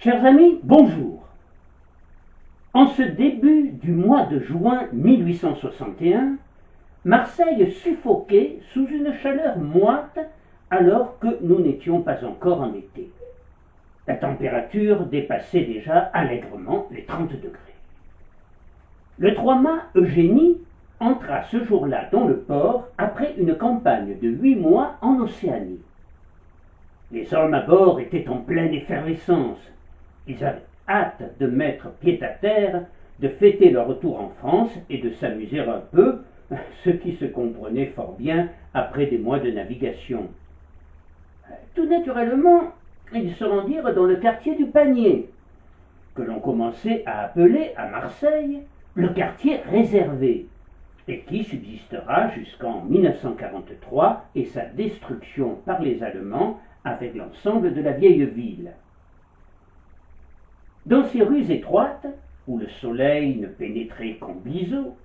Chers amis, bonjour. En ce début du mois de juin 1861, Marseille suffoquait sous une chaleur moite alors que nous n'étions pas encore en été. La température dépassait déjà allègrement les 30 degrés. Le 3 mâts Eugénie entra ce jour-là dans le port après une campagne de 8 mois en Océanie. Les hommes à bord étaient en pleine effervescence. Ils avaient hâte de mettre pied à terre, de fêter leur retour en France et de s'amuser un peu, ce qui se comprenait fort bien après des mois de navigation. Tout naturellement, ils se rendirent dans le quartier du Panier, que l'on commençait à appeler à Marseille le quartier réservé, et qui subsistera jusqu'en 1943 et sa destruction par les Allemands avec l'ensemble de la vieille ville. Dans ces rues étroites, où le soleil ne pénétrait qu'en biseau,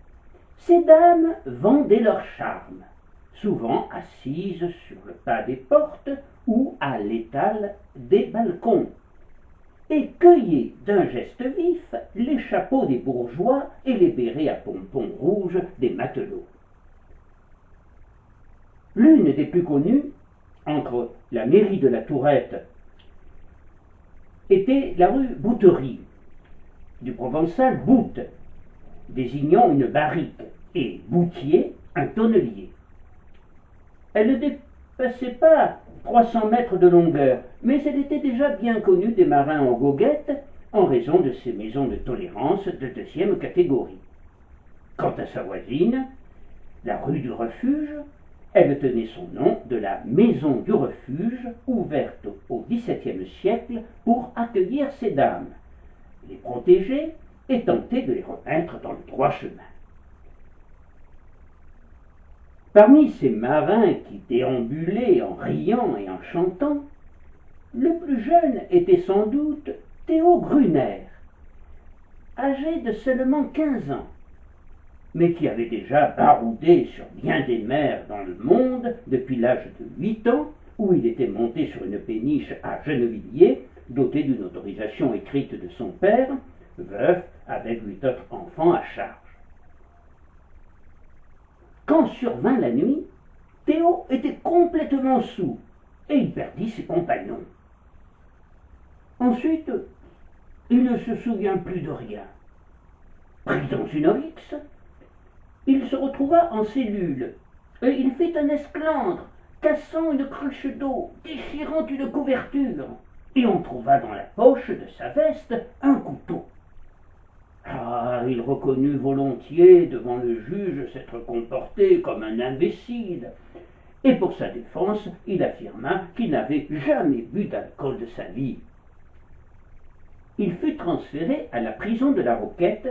ces dames vendaient leur charme, souvent assises sur le pas des portes ou à l'étal des balcons, et cueillaient d'un geste vif les chapeaux des bourgeois et les bérets à pompons rouges des matelots. L'une des plus connues, entre la mairie de la Tourette, était la rue Bouterie, du provençal boute, désignant une barrique, et boutier, un tonnelier. Elle ne dépassait pas 300 mètres de longueur, mais elle était déjà bien connue des marins en goguette en raison de ses maisons de tolérance de deuxième catégorie. Quant à sa voisine, la rue du Refuge, elle tenait son nom de la Maison du Refuge, ouverte au XVIIe siècle pour accueillir ces dames, les protéger et tenter de les remettre dans le droit chemin. Parmi ces marins qui déambulaient en riant et en chantant, le plus jeune était sans doute Théo Gruner, âgé de seulement 15 ans, mais qui avait déjà baroudé sur bien des mers dans le monde depuis l'âge de 8 ans, où il était monté sur une péniche à Gennevilliers, doté d'une autorisation écrite de son père, veuf avec 8 autres enfants à charge. Quand survint la nuit, Théo était complètement saoul et il perdit ses compagnons. Ensuite, il ne se souvient plus de rien. Pris dans une rixe, il se retrouva en cellule et il fit un esclandre, cassant une cruche d'eau, déchirant une couverture, et on trouva dans la poche de sa veste un couteau. Ah, il reconnut volontiers devant le juge s'être comporté comme un imbécile, et pour sa défense, il affirma qu'il n'avait jamais bu d'alcool de sa vie. Il fut transféré à la prison de la Roquette,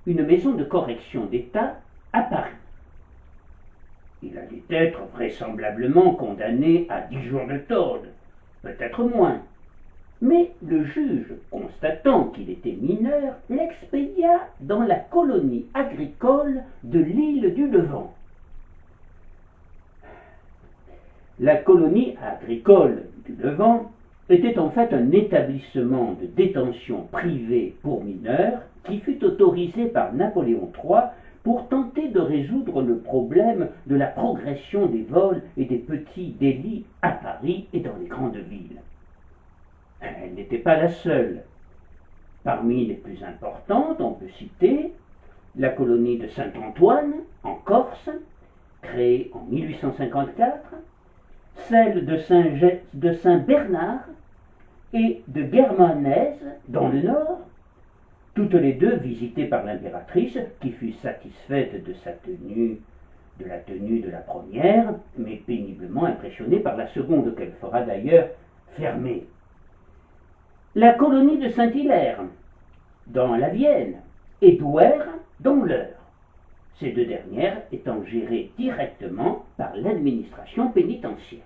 une maison de correction d'État à Paris. Il allait être vraisemblablement condamné à 10 jours de tôle, peut-être moins. Mais le juge, constatant qu'il était mineur, l'expédia dans la colonie agricole de l'île du Levant. La colonie agricole du Levant était en fait un établissement de détention privé pour mineurs qui fut autorisé par Napoléon III pour tenter de résoudre le problème de la progression des vols et des petits délits à Paris et dans les grandes villes. Elle n'était pas la seule. Parmi les plus importantes, on peut citer la colonie de Saint-Antoine, en Corse, créée en 1854, celle de Saint-Bernard et de Guermanèse, dans le nord, toutes les deux visitées par l'impératrice, qui fut satisfaite de la tenue de la première, mais péniblement impressionnée par la seconde, qu'elle fera d'ailleurs fermer. La colonie de Saint-Hilaire, dans la Vienne, et d'Ouer, dans l'Eure, ces deux dernières étant gérées directement par l'administration pénitentiaire.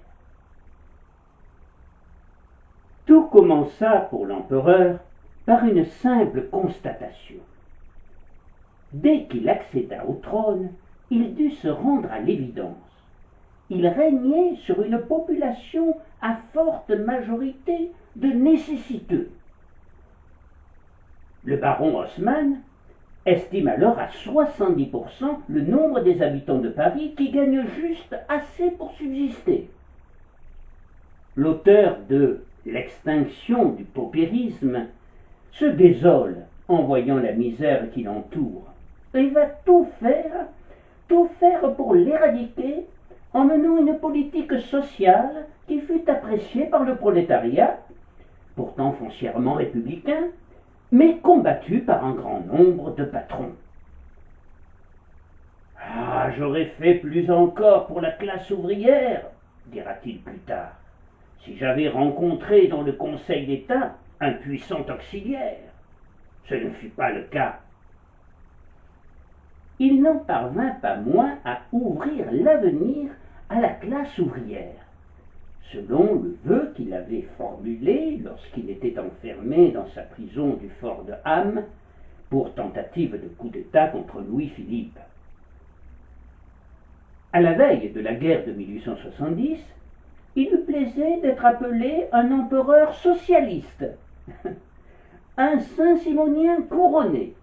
Tout commença pour l'empereur par une simple constatation. Dès qu'il accéda au trône, il dut se rendre à l'évidence. Il régnait sur une population à forte majorité de nécessiteux, Le baron Haussmann estime alors à 70% le nombre des habitants de Paris qui gagnent juste assez pour subsister. L'auteur de L'extinction du paupérisme se désole en voyant la misère qui l'entoure et va tout faire pour l'éradiquer en menant une politique sociale qui fut appréciée par le prolétariat, pourtant foncièrement républicain, mais combattu par un grand nombre de patrons. Ah, j'aurais fait plus encore pour la classe ouvrière, dira-t-il plus tard, si j'avais rencontré dans le Conseil d'État un puissant auxiliaire. Ce ne fut pas le cas. Il n'en parvint pas moins à ouvrir l'avenir à la classe ouvrière, selon le vœu qu'il avait formulé lorsqu'il était enfermé dans sa prison du fort de Ham pour tentative de coup d'État contre Louis-Philippe. À la veille de la guerre de 1870, il lui plaisait d'être appelé un empereur socialiste, un Saint-Simonien couronné.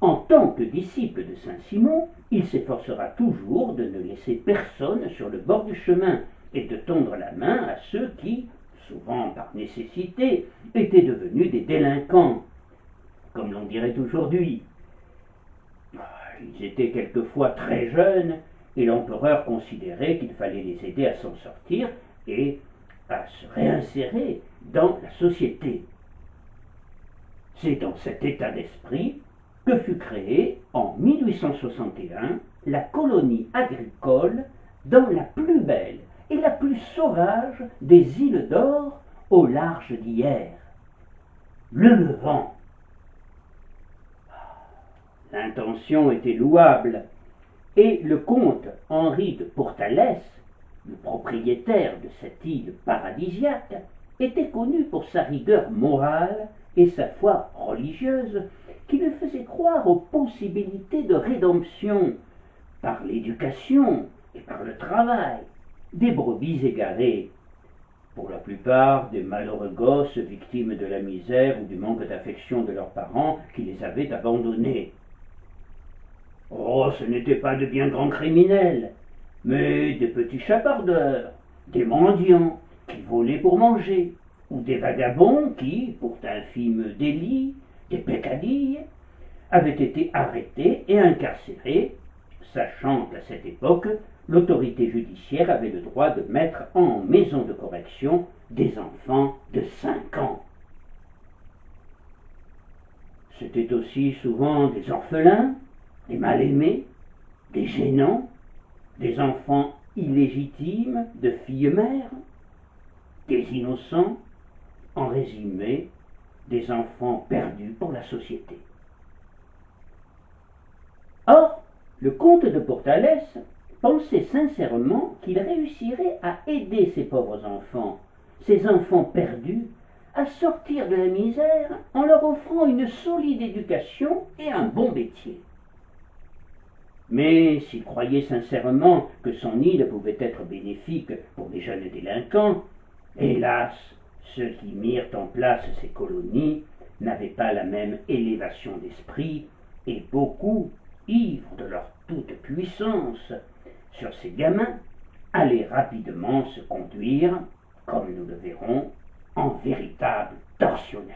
En tant que disciple de Saint-Simon, il s'efforcera toujours de ne laisser personne sur le bord du chemin et de tendre la main à ceux qui, souvent par nécessité, étaient devenus des délinquants, comme l'on dirait aujourd'hui. Ils étaient quelquefois très jeunes et l'empereur considérait qu'il fallait les aider à s'en sortir et à se réinsérer dans la société. C'est dans cet état d'esprit que fut créée en 1861 la colonie agricole dans la plus belle et la plus sauvage des îles d'or au large d'hier, le Levant. L'intention était louable, et le comte Henri de Pourtalès, le propriétaire de cette île paradisiaque, était connu pour sa rigueur morale et sa foi religieuse, qui lui faisait croire aux possibilités de rédemption par l'éducation et par le travail des brebis égarées, pour la plupart des malheureux gosses victimes de la misère ou du manque d'affection de leurs parents qui les avaient abandonnés. Oh, ce n'étaient pas de bien grands criminels, mais des petits chapardeurs, des mendiants qui volaient pour manger, ou des vagabonds qui, pour d'infimes délits, des peccadilles, avaient été arrêtés et incarcérés, sachant qu'à cette époque, l'autorité judiciaire avait le droit de mettre en maison de correction des enfants de 5 ans. C'étaient aussi souvent des orphelins, des mal-aimés, des gênants, des enfants illégitimes de filles-mères, des innocents, en résumé, des enfants perdus pour la société. Or, le comte de Pourtalès pensait sincèrement qu'il réussirait à aider ces pauvres enfants, ces enfants perdus, à sortir de la misère en leur offrant une solide éducation et un bon métier. Mais s'il croyait sincèrement que son île pouvait être bénéfique pour les jeunes délinquants, hélas, ceux qui mirent en place ces colonies n'avaient pas la même élévation d'esprit, et beaucoup, ivres de leur toute puissance sur ces gamins, allaient rapidement se conduire, comme nous le verrons, en véritables tortionnaires.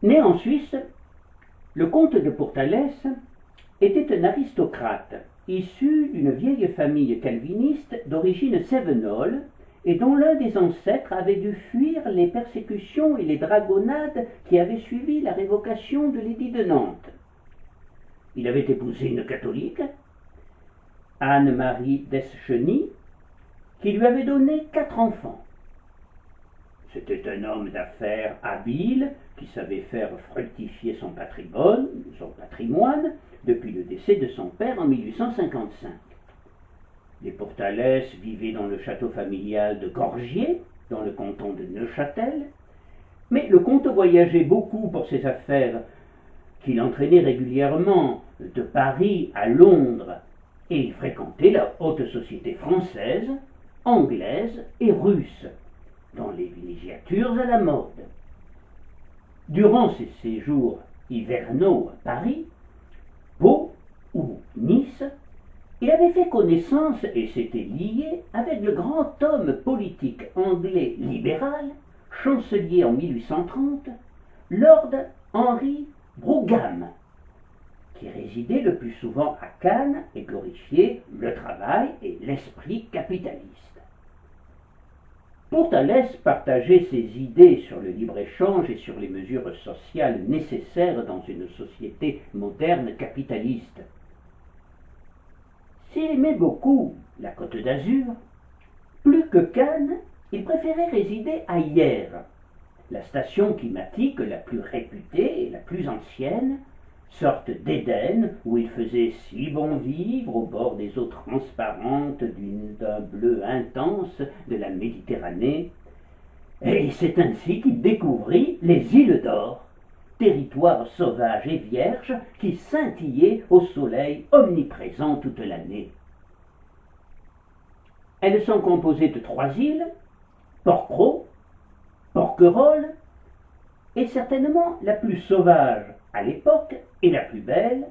Né en Suisse, le comte de Pourtalès était un aristocrate, issu d'une vieille famille calviniste d'origine cévenole et dont l'un des ancêtres avait dû fuir les persécutions et les dragonnades qui avaient suivi la révocation de l'édit de Nantes. Il avait épousé une catholique, Anne-Marie d'Escheny, qui lui avait donné 4 enfants. C'était un homme d'affaires habile qui savait faire fructifier son patrimoine depuis le décès de son père en 1855. Les Pourtalès vivaient dans le château familial de Gorgier, dans le canton de Neuchâtel, mais le comte voyageait beaucoup pour ses affaires, qui l'entraînaient régulièrement de Paris à Londres, et il fréquentait la haute société française, anglaise et russe, dans les villégiatures à la mode. Durant ses séjours hivernaux à Paris, Pau ou Nice, il avait fait connaissance et s'était lié avec le grand homme politique anglais libéral, chancelier en 1830, Lord Henry Brougham, qui résidait le plus souvent à Cannes et glorifiait le travail et l'esprit capitaliste. Pourtalès partageait ses idées sur le libre-échange et sur les mesures sociales nécessaires dans une société moderne capitaliste. S'il aimait beaucoup la Côte d'Azur, plus que Cannes, il préférait résider à Hyères, la station climatique la plus réputée et la plus ancienne, sorte d'Éden où il faisait si bon vivre au bord des eaux transparentes d'un bleu intense de la Méditerranée. Et c'est ainsi qu'il découvrit les îles d'Or, territoire sauvage et vierge qui scintillait au soleil omniprésent toute l'année. Elles sont composées de 3 îles, Porquerolles, Porquerolles, et certainement la plus sauvage à l'époque et la plus belle,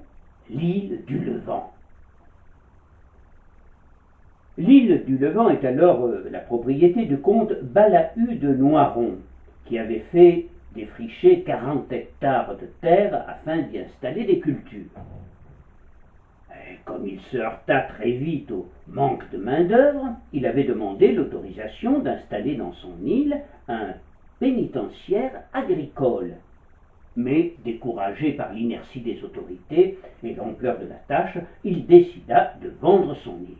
l'île du Levant. L'île du Levant est alors la propriété du comte Balahut de Noiron, qui avait fait défricher 40 hectares de terre afin d'y installer des cultures. Et comme il se heurta très vite au manque de main-d'œuvre, il avait demandé l'autorisation d'installer dans son île un pénitentiaire agricole. Mais, découragé par l'inertie des autorités et l'ampleur de la tâche, il décida de vendre son île.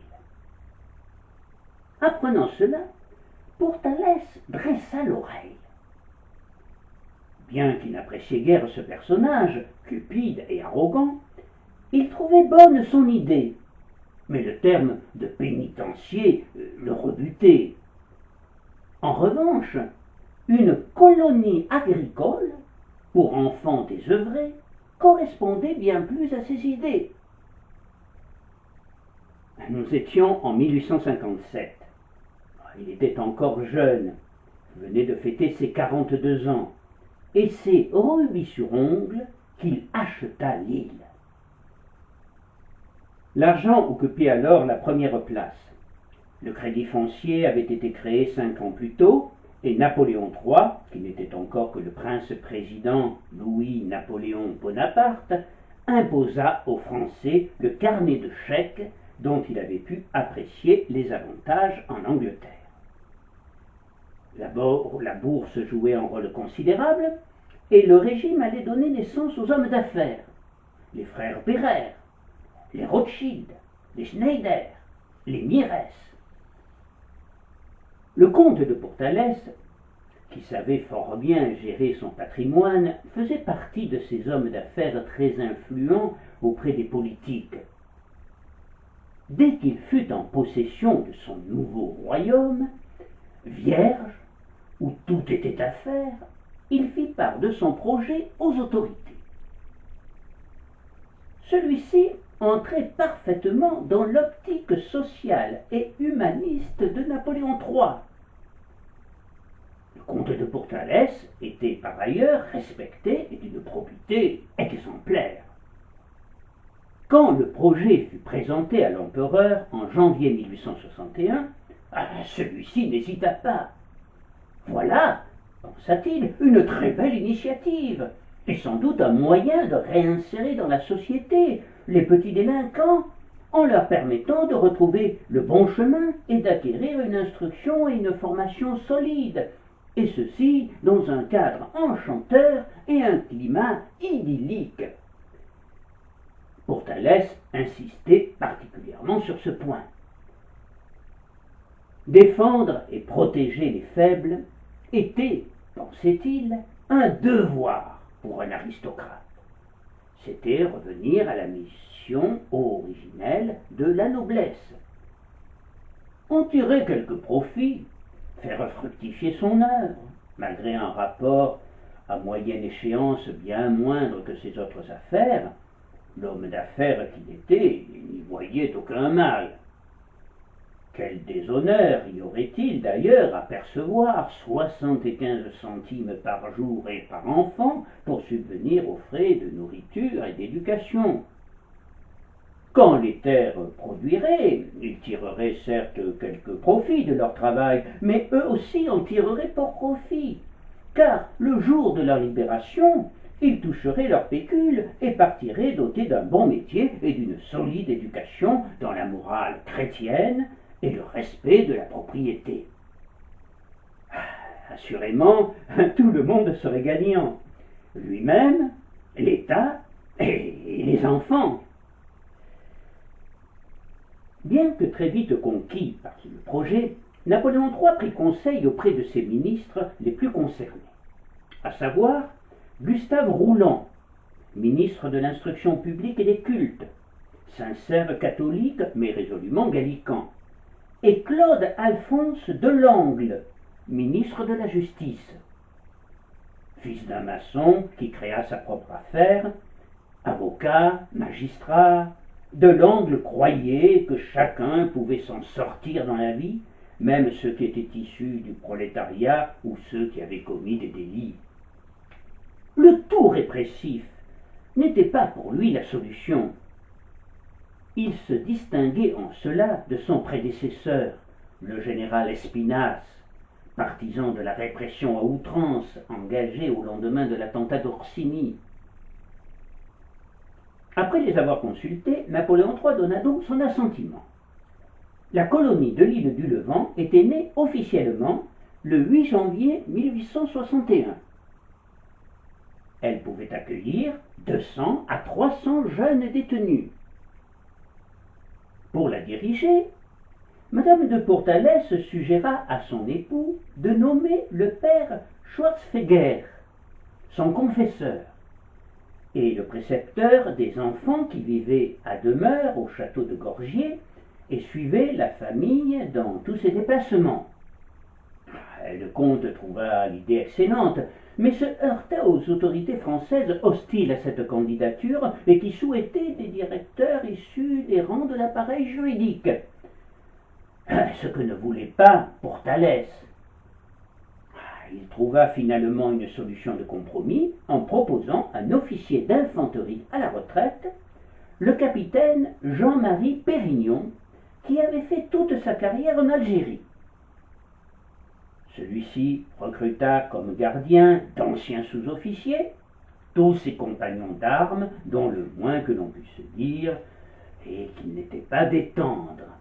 Apprenant cela, Pourtalès dressa l'oreille. Bien qu'il n'appréciait guère ce personnage, cupide et arrogant, il trouvait bonne son idée, mais le terme de pénitencier le rebutait. En revanche, une colonie agricole, pour enfants désœuvrés, correspondait bien plus à ses idées. Nous étions en 1857. Il était encore jeune, venait de fêter ses 42 ans, et c'est rubis-sur-ongle qu'il acheta l'île. L'argent occupait alors la première place. Le crédit foncier avait été créé 5 ans plus tôt, et Napoléon III, qui n'était encore que le prince-président Louis-Napoléon Bonaparte, imposa aux Français le carnet de chèques dont il avait pu apprécier les avantages en Angleterre. D'abord, la bourse jouait un rôle considérable, et le régime allait donner naissance aux hommes d'affaires, les frères Pereire, les Rothschild, les Schneider, les Mires. Le comte de Pourtalès, qui savait fort bien gérer son patrimoine, faisait partie de ces hommes d'affaires très influents auprès des politiques. Dès qu'il fut en possession de son nouveau royaume, vierge, où tout était à faire, il fit part de son projet aux autorités. Celui-ci entrait parfaitement dans l'optique sociale et humaniste de Napoléon III. Le comte de Pourtalès était par ailleurs respecté et d'une probité exemplaire. Quand le projet fut présenté à l'empereur en janvier 1861, celui-ci n'hésita pas. Voilà, pensa-t-il, une très belle initiative, et sans doute un moyen de réinsérer dans la société les petits délinquants en leur permettant de retrouver le bon chemin et d'acquérir une instruction et une formation solide, et ceci dans un cadre enchanteur et un climat idyllique. Pourtalès insistait particulièrement sur ce point. Défendre et protéger les faibles était, pensait-il, un devoir pour un aristocrate. C'était revenir à la mission originelle de la noblesse. En tirer quelques profits, faire fructifier son œuvre, malgré un rapport à moyenne échéance bien moindre que ses autres affaires, l'homme d'affaires qu'il était n'y voyait aucun mal. Quel déshonneur y aurait-il d'ailleurs à percevoir 75 centimes par jour et par enfant pour subvenir aux frais de nourriture et d'éducation? Quand les terres produiraient, ils tireraient certes quelques profits de leur travail, mais eux aussi en tireraient pour profit, car le jour de leur libération, ils toucheraient leur pécule et partiraient dotés d'un bon métier et d'une solide éducation dans la morale chrétienne et le respect de la propriété. Assurément, tout le monde serait gagnant, lui-même, l'État et les enfants. Bien que très vite conquis par le projet, Napoléon III prit conseil auprès de ses ministres les plus concernés, à savoir Gustave Rouland, ministre de l'Instruction publique et des cultes, sincère catholique mais résolument gallican, et Claude Alphonse Delangle, ministre de la Justice. Fils d'un maçon qui créa sa propre affaire, avocat, magistrat, Delangle croyait que chacun pouvait s'en sortir dans la vie, même ceux qui étaient issus du prolétariat ou ceux qui avaient commis des délits. Le tout répressif n'était pas pour lui la solution. Il se distinguait en cela de son prédécesseur, le général Espinasse, partisan de la répression à outrance engagée au lendemain de l'attentat d'Orsini. Après les avoir consultés, Napoléon III donna donc son assentiment. La colonie de l'île du Levant était née officiellement le 8 janvier 1861. Elle pouvait accueillir 200 à 300 jeunes détenus. Pour la diriger, Madame de Pourtalès suggéra à son époux de nommer le père Schwarzenegger, son confesseur, et le précepteur des enfants qui vivaient à demeure au château de Gorgier et suivaient la famille dans tous ses déplacements. Le comte trouva l'idée excellente, mais se heurta aux autorités françaises hostiles à cette candidature et qui souhaitaient des directeurs issus des rangs de l'appareil juridique. Ce que ne voulait pas Pourtalès. Il trouva finalement une solution de compromis en proposant un officier d'infanterie à la retraite, le capitaine Jean-Marie Pérignon, qui avait fait toute sa carrière en Algérie. Celui-ci recruta comme gardien d'anciens sous-officiers, tous ses compagnons d'armes, dont le moins que l'on puisse dire est qu'ils n'étaient pas des tendres.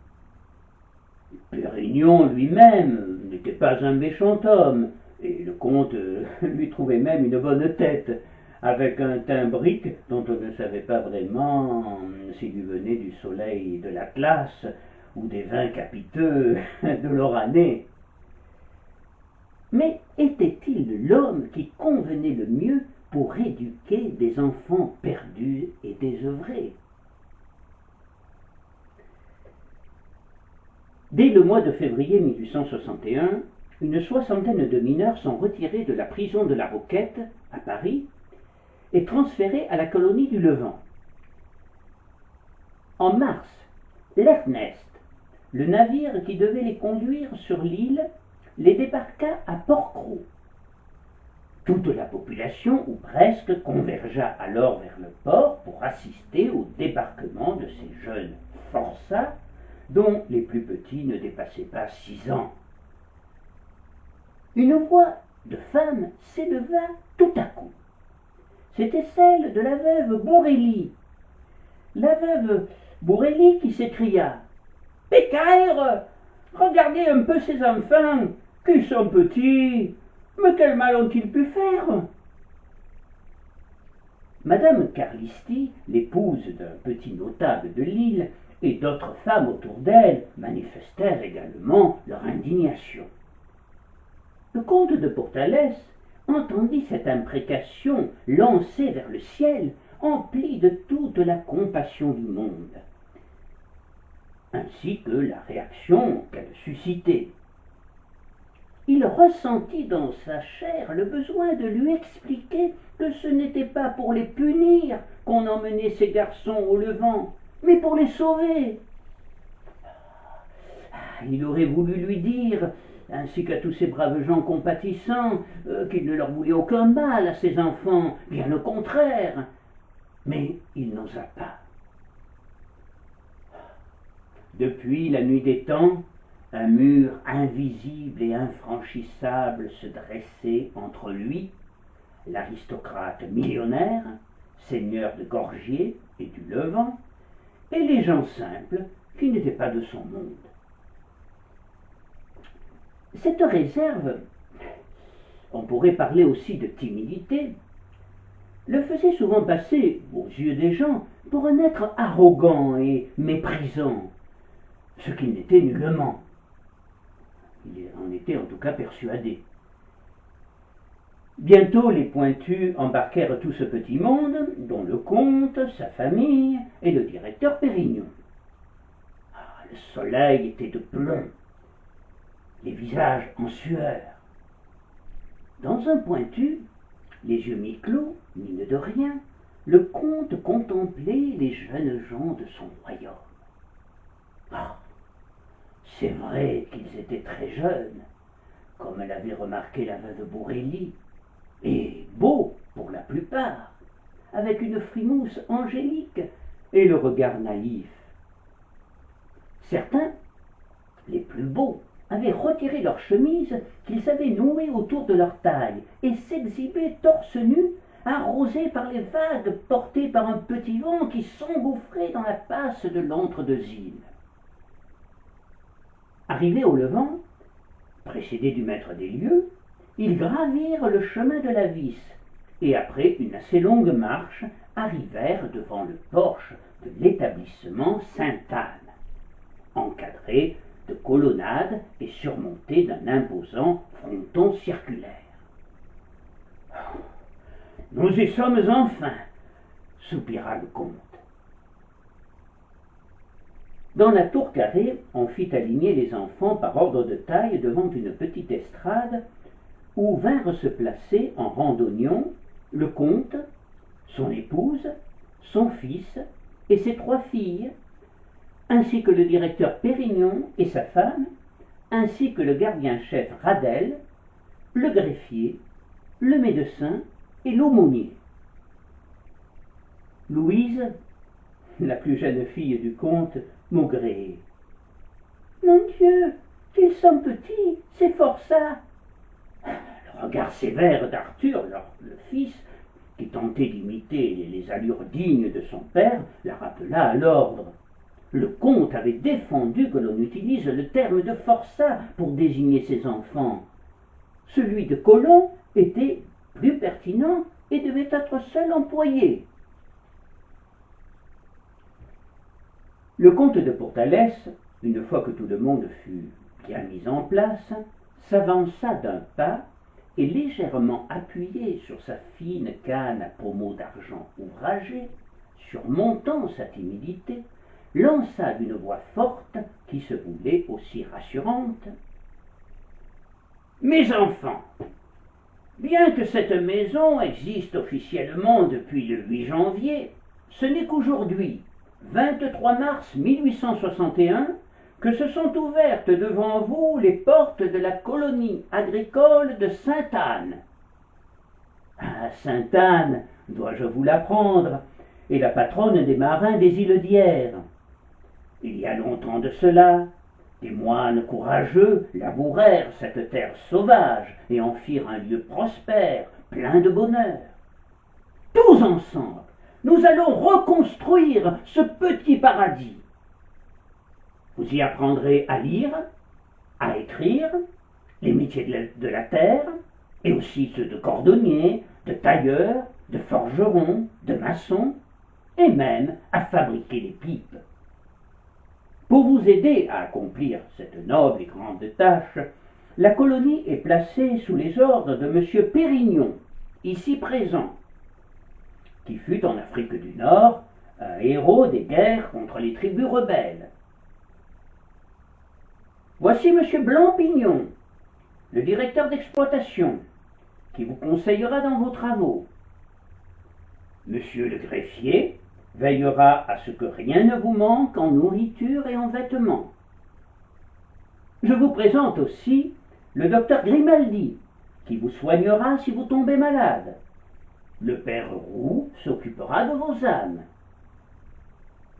Pérignon lui-même n'était pas un méchant homme, et le comte lui trouvait même une bonne tête, avec un teint brique dont on ne savait pas vraiment s'il lui venait du soleil de l'Atlas ou des vins capiteux de l'Oranais. Mais était-il l'homme qui convenait le mieux pour éduquer des enfants perdus et désœuvrés? Dès le mois de février 1861, une soixantaine de mineurs sont retirés de la prison de la Roquette, à Paris, et transférés à la colonie du Levant. En mars, l'Ernest, le navire qui devait les conduire sur l'île, les débarqua à Port-Cros. Toute la population, ou presque, convergea alors vers le port pour assister au débarquement de ces jeunes forçats, dont les plus petits ne dépassaient pas 6 ans. Une voix de femme s'éleva tout à coup. C'était celle de la veuve Bourelly. La veuve Bourelly qui s'écria « Pécaire, regardez un peu ces enfants, qui sont petits, mais quel mal ont-ils pu faire ?» Madame Carlisti, l'épouse d'un petit notable de l'île, et d'autres femmes autour d'elle manifestèrent également leur indignation. Le comte de Pourtalès entendit cette imprécation lancée vers le ciel, empli de toute la compassion du monde, ainsi que la réaction qu'elle suscitait. Il ressentit dans sa chair le besoin de lui expliquer que ce n'était pas pour les punir qu'on emmenait ces garçons au Levant, mais pour les sauver. il aurait voulu lui dire, ainsi qu'à tous ces braves gens compatissants, qu'il ne leur voulait aucun mal à ses enfants, bien au contraire. Mais il n'osa pas. Depuis la nuit des temps, un mur invisible et infranchissable se dressait entre lui, l'aristocrate millionnaire, seigneur de Gorgier et du Levant, et les gens simples qui n'étaient pas de son monde. Cette réserve, on pourrait parler aussi de timidité, le faisait souvent passer, aux yeux des gens, pour un être arrogant et méprisant, ce qu'il n'était nullement. Il en était en tout cas persuadé. Bientôt les Pointus embarquèrent tout ce petit monde, dont le comte, sa famille et le directeur Pérignon. Le soleil était de plomb, les visages en sueur. Dans un Pointu, les yeux mi-clos, mine de rien, le comte contemplait les jeunes gens de son royaume. C'est vrai qu'ils étaient très jeunes, comme l'avait remarqué la veuve Bourelly, et beaux pour la plupart, avec une frimousse angélique et le regard naïf. Certains, les plus beaux, avaient retiré leurs chemises qu'ils avaient nouées autour de leur taille et s'exhibaient torse nu, arrosés par les vagues portées par un petit vent qui s'engouffrait dans la passe de l'antre de Zille. Arrivés au Levant, précédés du maître des lieux, ils gravirent le chemin de la Vis et après une assez longue marche arrivèrent devant le porche de l'établissement Sainte-Anne, encadré de colonnades et surmonté d'un imposant fronton circulaire. « Nous y sommes enfin !» soupira le comte. Dans la tour carrée, on fit aligner les enfants par ordre de taille devant une petite estrade où vinrent se placer en rang d'oignons le comte, son épouse, son fils et ses 3 filles, ainsi que le directeur Pérignon et sa femme, ainsi que le gardien-chef Radel, le greffier, le médecin et l'aumônier. Louise, la plus jeune fille du comte, maugréait. « Mon Dieu, qu'ils sont petits, c'est fort ça !» Le regard sévère d'Arthur, le fils, qui tentait d'imiter les allures dignes de son père, la rappela à l'ordre. Le comte avait défendu que l'on utilise le terme de forçat pour désigner ses enfants. Celui de colon était plus pertinent et devait être seul employé. Le comte de Pourtalès, une fois que tout le monde fut bien mis en place, s'avança d'un pas et légèrement appuyé sur sa fine canne à pommeau d'argent ouvragé, surmontant sa timidité, lança d'une voix forte qui se voulait aussi rassurante. « Mes enfants, bien que cette maison existe officiellement depuis le 8 janvier, ce n'est qu'aujourd'hui, 23 mars 1861, que se sont ouvertes devant vous les portes de la colonie agricole de Sainte-Anne. Ah, Sainte-Anne, dois-je vous l'apprendre, est la patronne des marins des îles d'Hyères. Il y a longtemps de cela, des moines courageux labourèrent cette terre sauvage et en firent un lieu prospère, plein de bonheur. Tous ensemble, nous allons reconstruire ce petit paradis. Vous y apprendrez à lire, à écrire, les métiers de la terre, et aussi ceux de cordonnier, de tailleur, de forgeron, de maçon, et même à fabriquer des pipes. Pour vous aider à accomplir cette noble et grande tâche, la colonie est placée sous les ordres de M. Pérignon, ici présent, qui fut en Afrique du Nord un héros des guerres contre les tribus rebelles. Voici M. Blampignon, le directeur d'exploitation, qui vous conseillera dans vos travaux. Monsieur le greffier veillera à ce que rien ne vous manque en nourriture et en vêtements. Je vous présente aussi le docteur Grimaldi, qui vous soignera si vous tombez malade. Le père Roux s'occupera de vos ânes.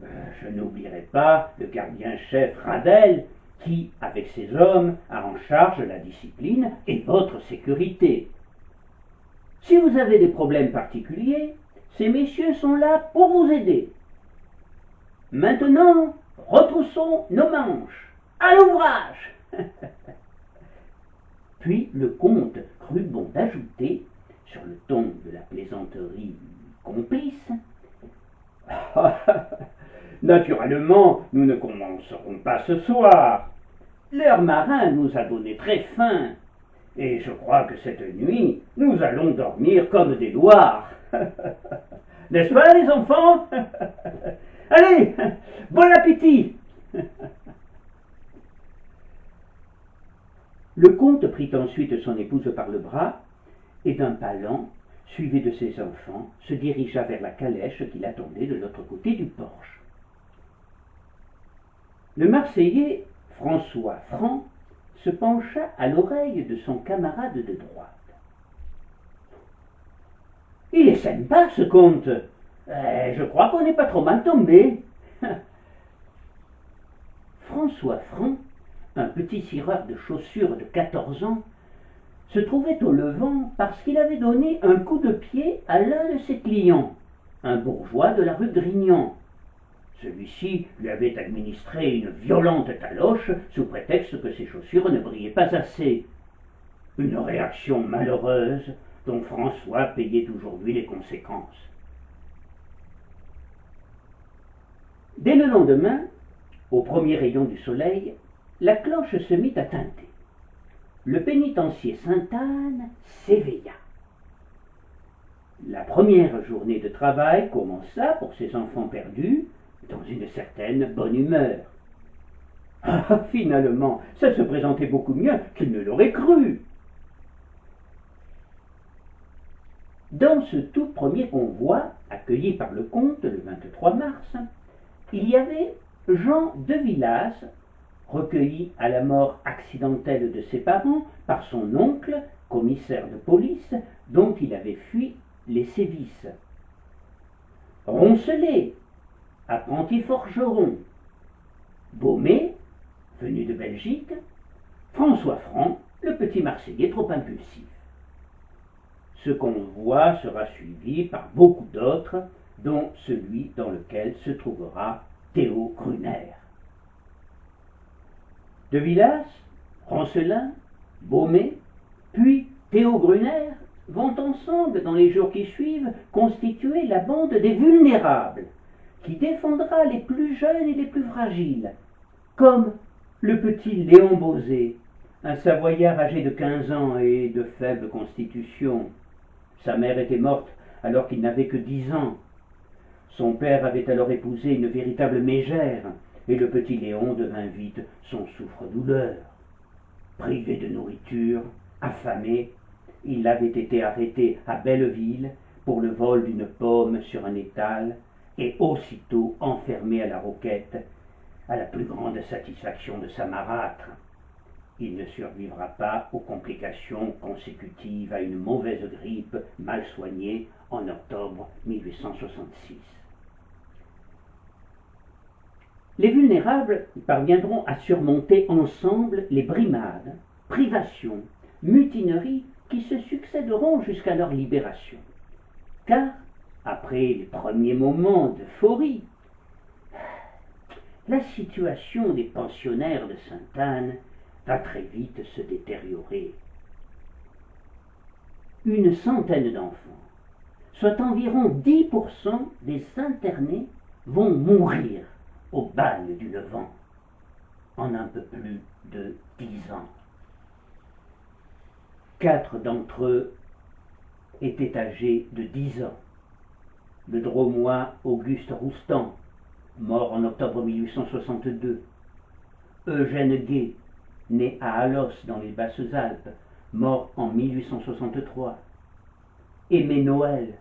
Je n'oublierai pas le gardien-chef Radel, qui, avec ses hommes, a en charge la discipline et votre sécurité. Si vous avez des problèmes particuliers, ces messieurs sont là pour vous aider. Maintenant, retroussons nos manches. À l'ouvrage. Puis le comte crut bon d'ajouter, sur le ton de la plaisanterie complice, naturellement, nous ne commencerons pas ce soir. L'air marin nous a donné très faim, et je crois que cette nuit, nous allons dormir comme des loirs. N'est-ce pas, les enfants? Allez, bon appétit! Le comte prit ensuite son épouse par le bras, et d'un pas lent, suivi de ses enfants, se dirigea vers la calèche qui l'attendait de l'autre côté du porche. Le Marseillais, François Franc, se pencha à l'oreille de son camarade de droite. « Il est sympa, ce comte. Je crois qu'on n'est pas trop mal tombé. » François Franc, un petit cireur de chaussures de 14 ans, se trouvait au Levant parce qu'il avait donné un coup de pied à l'un de ses clients, un bourgeois de la rue Grignan. Celui-ci lui avait administré une violente taloche sous prétexte que ses chaussures ne brillaient pas assez. Une réaction malheureuse dont François payait aujourd'hui les conséquences. Dès le lendemain, au premier rayon du soleil, la cloche se mit à tinter. Le pénitencier Sainte-Anne s'éveilla. La première journée de travail commença pour ses enfants perdus dans une certaine bonne humeur. Ah, finalement, ça se présentait beaucoup mieux qu'il ne l'aurait cru. Dans ce tout premier convoi, accueilli par le comte le 23 mars, il y avait Jean de Villas, recueilli à la mort accidentelle de ses parents par son oncle, commissaire de police, dont il avait fui les sévices. Roncelet, apprenti forgeron. Baumé, venu de Belgique. François Franc, le petit Marseillais trop impulsif. Ce convoi sera suivi par beaucoup d'autres, dont celui dans lequel se trouvera Théo Gruner. De Villas, Roncelin, Baumé, puis Théo Gruner vont ensemble, dans les jours qui suivent, constituer la bande des vulnérables, qui défendra les plus jeunes et les plus fragiles, comme le petit Léon Bauzet, un Savoyard âgé de 15 ans et de faible constitution. Sa mère était morte alors qu'il n'avait que 10 ans. Son père avait alors épousé une véritable mégère, et le petit Léon devint vite son souffre-douleur. Privé de nourriture, affamé, il avait été arrêté à Belleville pour le vol d'une pomme sur un étal, et aussitôt enfermé à la Roquette, à la plus grande satisfaction de sa marâtre. Il ne survivra pas aux complications consécutives à une mauvaise grippe mal soignée en octobre 1866. Les vulnérables parviendront à surmonter ensemble les brimades, privations, mutineries qui se succéderont jusqu'à leur libération. Car, après les premiers moments d'euphorie, la situation des pensionnaires de Sainte-Anne va très vite se détériorer. Une centaine d'enfants, soit environ 10% des internés, vont mourir au bagne du Levant en un peu plus de 10 ans. 4 d'entre eux étaient âgés de 10 ans. Le Dromois Auguste Roustan, mort en octobre 1862. Eugène Gay, né à Alos dans les Basses-Alpes, mort en 1863. Aimé Noël,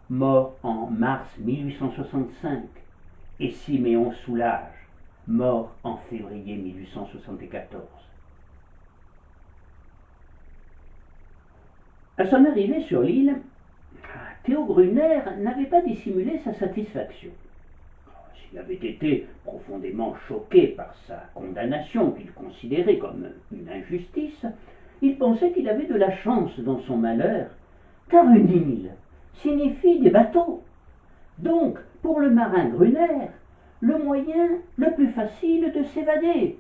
mort en mars 1865. Et Siméon Soulage, mort en février 1874. À son arrivée sur l'île, Théo Gruner n'avait pas dissimulé sa satisfaction. S'il avait été profondément choqué par sa condamnation, qu'il considérait comme une injustice, il pensait qu'il avait de la chance dans son malheur, car une île signifie des bateaux. Donc, pour le marin Gruner, le moyen le plus facile de s'évader.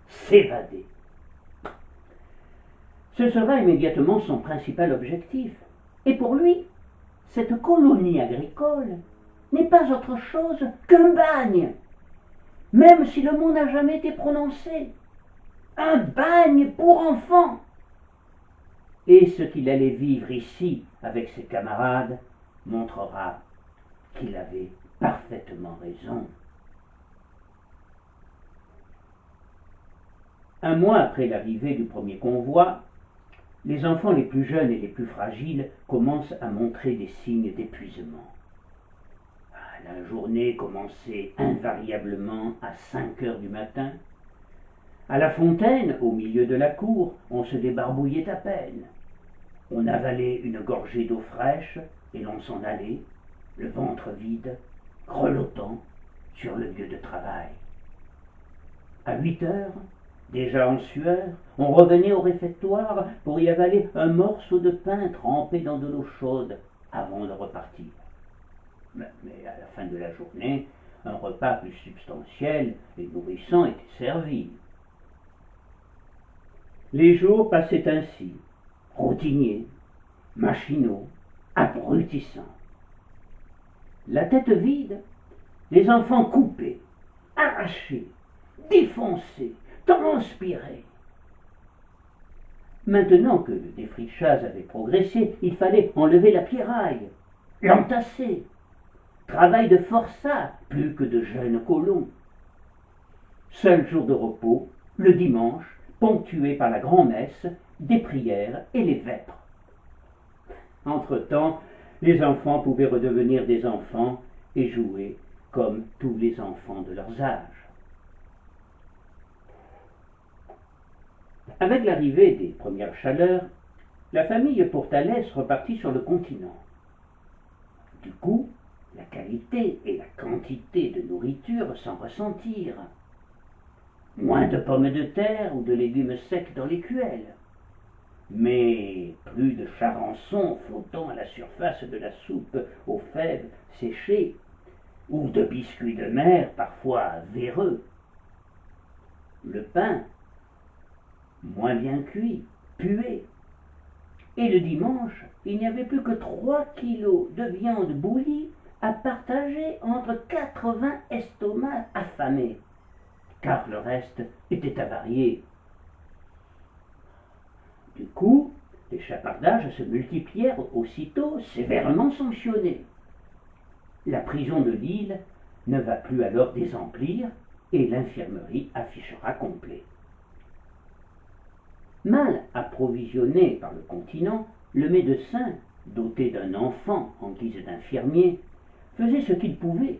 S'évader. Ce sera immédiatement son principal objectif. Et pour lui, cette colonie agricole n'est pas autre chose qu'un bagne, même si le mot n'a jamais été prononcé. Un bagne pour enfants. Et ce qu'il allait vivre ici avec ses camarades montrera qu'il avait parfaitement raison. Un mois après l'arrivée du premier convoi, les enfants les plus jeunes et les plus fragiles commencent à montrer des signes d'épuisement. La journée commençait invariablement à 5 heures du matin. À la fontaine, au milieu de la cour, on se débarbouillait à peine. On avalait une gorgée d'eau fraîche et l'on s'en allait, le ventre vide, grelottant, sur le lieu de travail. À 8 heures, déjà en sueur, on revenait au réfectoire pour y avaler un morceau de pain trempé dans de l'eau chaude avant de repartir. Mais à la fin de la journée, un repas plus substantiel et nourrissant était servi. Les jours passaient ainsi, routiniers, machinaux, abrutissants. La tête vide, les enfants coupés, arrachés, défoncés, transpirés. Maintenant que le défrichage avait progressé, il fallait enlever la pierraille, l'entasser. Travail de forçat plus que de jeunes colons. Seul jour de repos, le dimanche, ponctué par la grand-messe, des prières et les vêpres. Entre-temps, les enfants pouvaient redevenir des enfants et jouer comme tous les enfants de leurs âges. Avec l'arrivée des premières chaleurs, la famille Portales repartit sur le continent. Du coup, la qualité et la quantité de nourriture s'en ressentirent. Moins de pommes de terre ou de légumes secs dans les cuelles, mais plus de charançons flottant à la surface de la soupe aux fèves séchées, ou de biscuits de mer parfois véreux. Le pain, moins bien cuit, puait. Et le dimanche, il n'y avait plus que 3 kilos de viande bouillie à partager entre 80 estomacs affamés, car le reste était avarié. Du coup, les chapardages se multiplièrent aussitôt, sévèrement sanctionnés. La prison de l'île ne va plus alors désemplir et l'infirmerie affichera complet. Mal approvisionné par le continent, le médecin, doté d'un enfant en guise d'infirmier, faisait ce qu'il pouvait.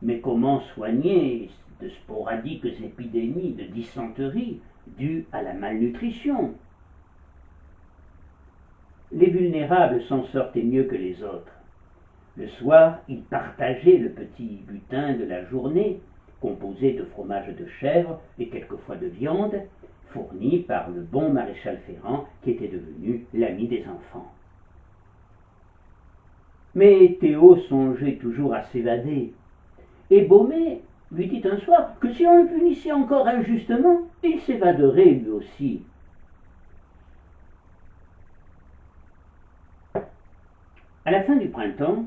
Mais comment soigner de sporadiques épidémies de dysenterie dues à la malnutrition? Les vulnérables s'en sortaient mieux que les autres. Le soir, ils partageaient le petit butin de la journée, composé de fromage de chèvre et quelquefois de viande, fourni par le bon maréchal Ferrand qui était devenu l'ami des enfants. Mais Théo songeait toujours à s'évader, et Baumé lui dit un soir que si on le punissait encore injustement, il s'évaderait lui aussi. À la fin du printemps,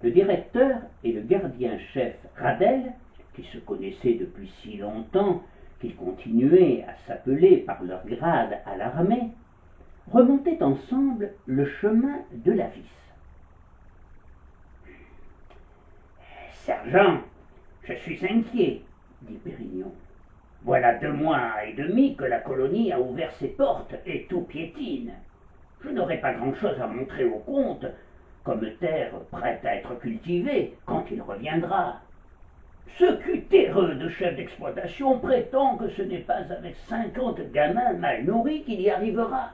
le directeur et le gardien-chef Radel, qui se connaissaient depuis si longtemps qu'ils continuaient à s'appeler par leur grade à l'armée, remontaient ensemble le chemin de la Vis. « Sergent, je suis inquiet, dit Pérignon. Voilà 2 mois et demi que la colonie a ouvert ses portes et tout piétine. Je n'aurai pas grand-chose à montrer au comte, comme terre prête à être cultivée quand il reviendra. Ce cutéreux de chef d'exploitation prétend que ce n'est pas avec 50 gamins mal nourris qu'il y arrivera.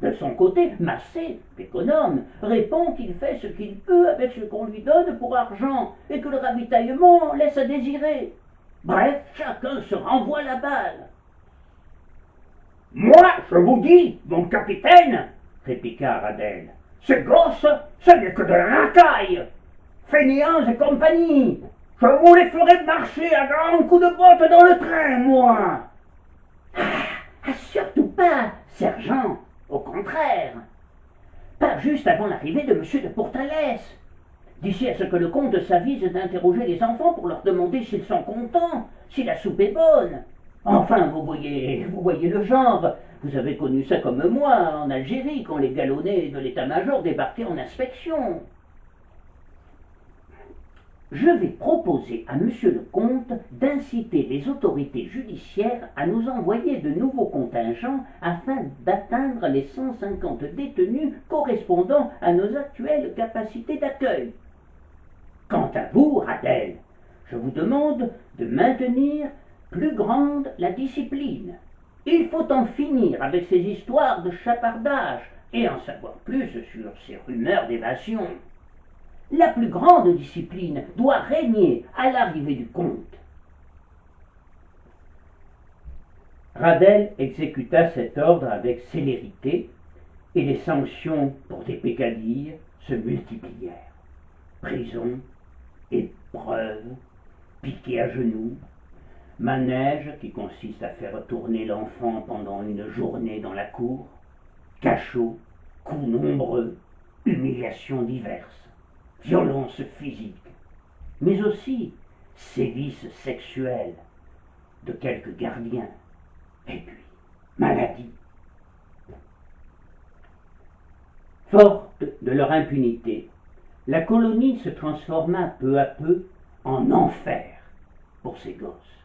De son côté, Massé, l'économe, répond qu'il fait ce qu'il peut avec ce qu'on lui donne pour argent et que le ravitaillement laisse à désirer. Bref, chacun se renvoie la balle. Moi, je vous dis, mon capitaine, répliqua Radel, ces gosses, ce n'est que de la racaille. Fainéants et compagnie, je vous les ferai marcher à grands coups de botte dans le train, moi. Surtout pas, sergent, au contraire. Pas juste avant l'arrivée de M. de Pourtalès. D'ici à ce que le comte s'avise d'interroger les enfants pour leur demander s'ils sont contents, si la soupe est bonne. Enfin, vous voyez le genre. Vous avez connu ça comme moi, en Algérie, quand les galonnés de l'état-major débarquaient en inspection. Je vais proposer à Monsieur le comte d'inciter les autorités judiciaires à nous envoyer de nouveaux contingents afin d'atteindre les 150 détenus correspondant à nos actuelles capacités d'accueil. Quant à vous, Radel, je vous demande de maintenir plus grande la discipline. Il faut en finir avec ces histoires de chapardage et en savoir plus sur ces rumeurs d'évasion. La plus grande discipline doit régner à l'arrivée du comte. Radel exécuta cet ordre avec célérité et les sanctions pour des peccadilles se multiplièrent. Prison, épreuve, piqué à genoux, manège qui consiste à faire tourner l'enfant pendant une journée dans la cour, cachot, coups nombreux, humiliations diverses, violence physique, mais aussi sévices sexuels de quelques gardiens, et puis maladie. Forte de leur impunité, la colonie se transforma peu à peu en enfer pour ces gosses.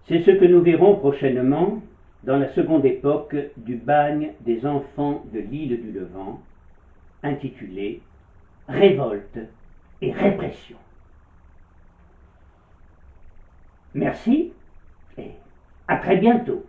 C'est ce que nous verrons prochainement dans la seconde époque du bagne des enfants de l'île du Levant, intitulée Révolte et répression. Merci et à très bientôt.